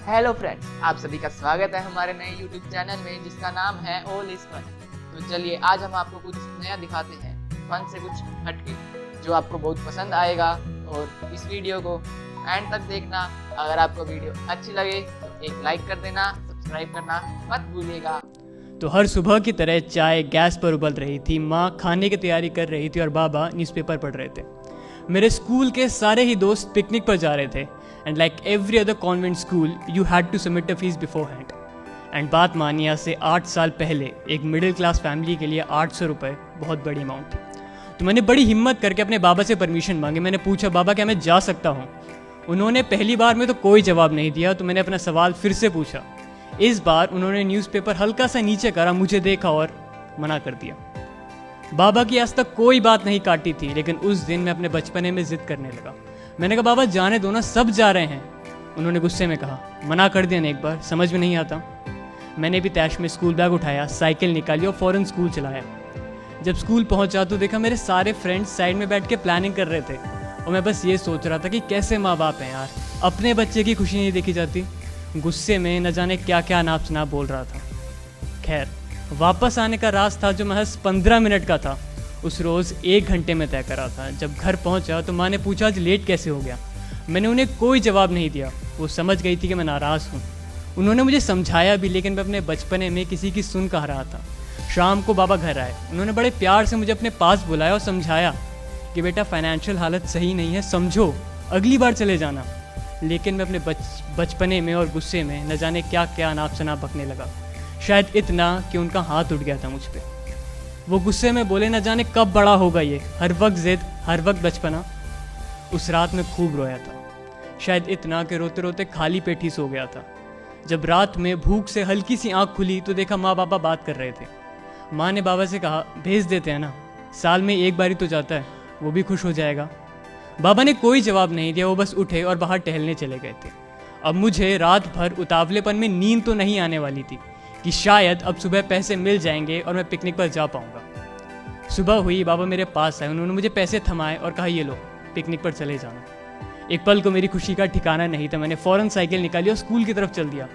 Hello friends, आप सभी का स्वागत है हमारे नए YouTube चैनल में जिसका नाम है ऑल इज फन। तो चलिए आज हम आपको कुछ नया दिखाते हैं, फन से कुछ हटके, जो आपको बहुत पसंद आएगा। और इस वीडियो को एंड तक देखना। अगर आपको वीडियो अच्छी लगे तो एक लाइक कर देना, सब्सक्राइब करना मत भूलिएगा। तो हर सुबह की तरह चाय गैस पर उबल रही थी, माँ खाने की तैयारी कर रही थी और बाबा न्यूज़पेपर पढ़ रहे थे। मेरे स्कूल के सारे ही दोस्त पिकनिक पर जा रहे थे and like every other convent school you had to submit a fees beforehand. And बात मानिए, से 8 साल पहले एक मिडिल क्लास फैमिली के लिए 800 रुपये बहुत बड़ी अमाउंट थी। तो मैंने बड़ी हिम्मत करके अपने बाबा से परमिशन मांगी। मैंने पूछा, बाबा क्या मैं जा सकता हूँ? उन्होंने पहली बार में तो कोई जवाब नहीं दिया, तो मैंने अपना सवाल फिर से पूछा। इस बार उन्होंने न्यूज़पेपर हल्का सा नीचे करा, मुझे देखा और मना कर दिया। बाबा की आज तक कोई बात नहीं काटी थी, लेकिन उस दिन मैं अपने बचपने में जिद करने लगा। मैंने कहा, बाबा जाने दो ना, सब जा रहे हैं। उन्होंने गुस्से में कहा, मना कर दिया ना एक बार, समझ में नहीं आता। मैंने भी तैश में स्कूल बैग उठाया, साइकिल निकाली और फ़ौरन स्कूल चलाया। जब स्कूल पहुंचा तो देखा मेरे सारे फ्रेंड्स साइड में बैठ के प्लानिंग कर रहे थे और मैं बस ये सोच रहा था कि कैसे माँ बाप हैं यार, अपने बच्चे की खुशी नहीं देखी जाती। गुस्से में न जाने क्या क्या नाप शनाप बोल रहा था। खैर, वापस आने का रास्ता जो महज 15 मिनट का था, उस रोज़ 1 घंटे में तय करा था। जब घर पहुंचा तो माँ ने पूछा, आज लेट कैसे हो गया? मैंने उन्हें कोई जवाब नहीं दिया। वो समझ गई थी कि मैं नाराज़ हूँ। उन्होंने मुझे समझाया भी, लेकिन मैं अपने बचपने में किसी की सुन कह रहा था। शाम को बाबा घर आए। उन्होंने बड़े प्यार से मुझे अपने पास बुलाया और समझाया कि बेटा फाइनेंशियल हालत सही नहीं है, समझो, अगली बार चले जाना। लेकिन मैं अपने बचपने में और गुस्से में न जाने क्या क्या नाप शनाप बकने लगा। शायद इतना कि उनका हाथ उठ गया था मुझ पे। वो गुस्से में बोले, न जाने कब बड़ा होगा ये, हर वक्त जिद, हर वक्त बचपना। उस रात में खूब रोया था, शायद इतना कि रोते रोते खाली पेट ही सो गया था। जब रात में भूख से हल्की सी आँख खुली तो देखा माँ बाबा बात कर रहे थे। माँ ने बाबा से कहा, भेज देते हैं ना, साल में एक बार ही तो जाता है, वो भी खुश हो जाएगा। बाबा ने कोई जवाब नहीं दिया, वो बस उठे और बाहर टहलने चले गए थे। अब मुझे रात भर उतावलेपन में नींद तो नहीं आने वाली थी कि शायद अब सुबह पैसे मिल जाएंगे और मैं पिकनिक पर जा पाऊंगा। सुबह हुई, बाबा मेरे पास आए। उन्होंने मुझे पैसे थमाए और कहा, ये लो, पिकनिक पर चले जाना। एक पल को मेरी खुशी का ठिकाना नहीं था। मैंने फ़ौरन साइकिल निकाली और स्कूल की तरफ चल दिया।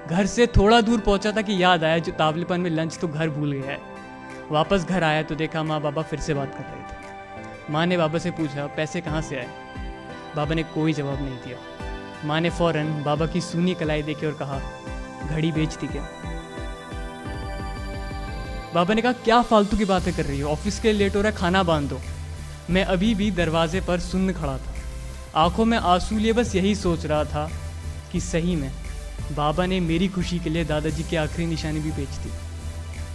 घर से थोड़ा दूर पहुंचा था कि याद आया, जो तावलेपन में लंच तो घर भूल गया है। वापस घर आया तो देखा माँ बाबा फिर से बात कर रहे थे। माँ ने बाबा से पूछा, पैसे कहाँ से आए? बाबा ने कोई जवाब नहीं दिया। माँ ने फ़ौरन बाबा की सूनी कलाई देखी और कहा, घड़ी बेच दी क्या? बाबा ने कहा, क्या फालतू की बातें कर रही हो, ऑफिस के लिए लेट हो रहा है, खाना बांध दो। मैं अभी भी दरवाजे पर सुन्न खड़ा था, आंखों में आंसू लिए बस यही सोच रहा था कि सही में बाबा ने मेरी खुशी के लिए दादाजी की आखिरी निशानी भी बेच दी।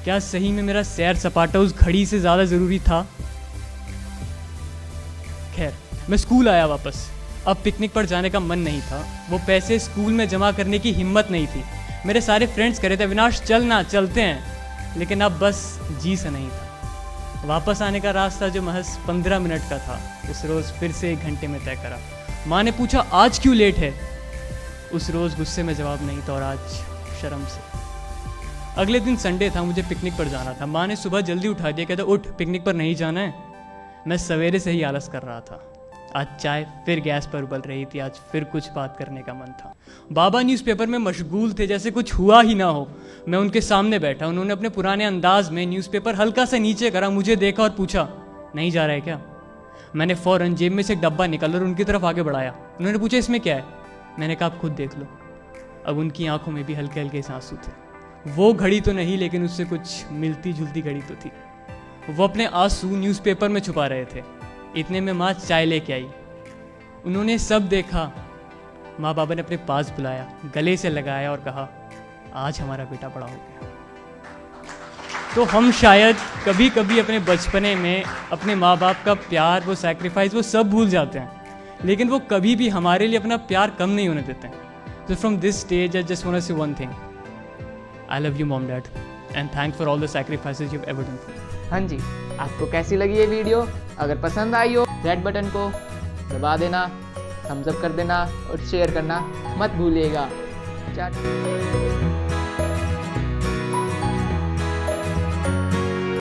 क्या सही में मेरा सैर सपाटा उस घड़ी से ज़्यादा ज़रूरी था? खैर, मैं स्कूल आया वापस। अब पिकनिक पर जाने का मन नहीं था। वो पैसे स्कूल में जमा करने की हिम्मत नहीं थी। मेरे सारे फ्रेंड्स कह रहे थे, अविनाश चलना, चलते हैं, लेकिन अब बस जी सा नहीं था। वापस आने का रास्ता जो महज 15 मिनट का था, उस रोज़ फिर से 1 घंटे में तय करा। माँ ने पूछा, आज क्यों लेट है? उस रोज़ गुस्से में जवाब नहीं था और आज शर्म से। अगले दिन संडे था, मुझे पिकनिक पर जाना था। माँ ने सुबह जल्दी उठा दिया, कहता, उठ, पिकनिक पर नहीं जाना है। मैं सवेरे से ही आलस कर रहा था। आज चाय फिर गैस पर उबल रही थी, आज फिर कुछ बात करने का मन था। बाबा न्यूज़पेपर में मशगूल थे, जैसे कुछ हुआ ही ना हो। मैं उनके सामने बैठा। उन्होंने अपने पुराने अंदाज में न्यूज़पेपर हल्का सा नीचे करा, मुझे देखा और पूछा, नहीं जा रहा है क्या? मैंने फ़ौरन जेब में से एक डब्बा निकाला और उनकी तरफ आगे बढ़ाया। उन्होंने पूछा, इसमें क्या है? मैंने कहा, आप खुद देख लो। अब उनकी आंखों में भी हल्के हल्के आंसू थे। वो घड़ी तो नहीं, लेकिन उससे कुछ मिलती जुलती घड़ी तो थी। वो अपने आंसू न्यूज़पेपर में छुपा रहे थे। इतने में माँ चाय लेके आई। उन्होंने सब देखा। माँ बाबा ने अपने पास बुलाया, गले से लगाया और कहा, आज हमारा बेटा बड़ा हो गया। तो हम शायद कभी कभी अपने बचपने में अपने माँ बाप का प्यार, वो सैक्रिफाइस, वो सब भूल जाते हैं, लेकिन वो कभी भी हमारे लिए अपना प्यार कम नहीं होने देते हैं। So from this stage, I just want to say one thing. I love you, Mom, Dad, and thanks for all the sacrifices you've ever done. हाँ जी, आपको कैसी लगी ये वीडियो? अगर पसंद आई हो, रेड बटन को दबा देना, थम्स अप कर देना और शेयर करना मत भूलिएगा।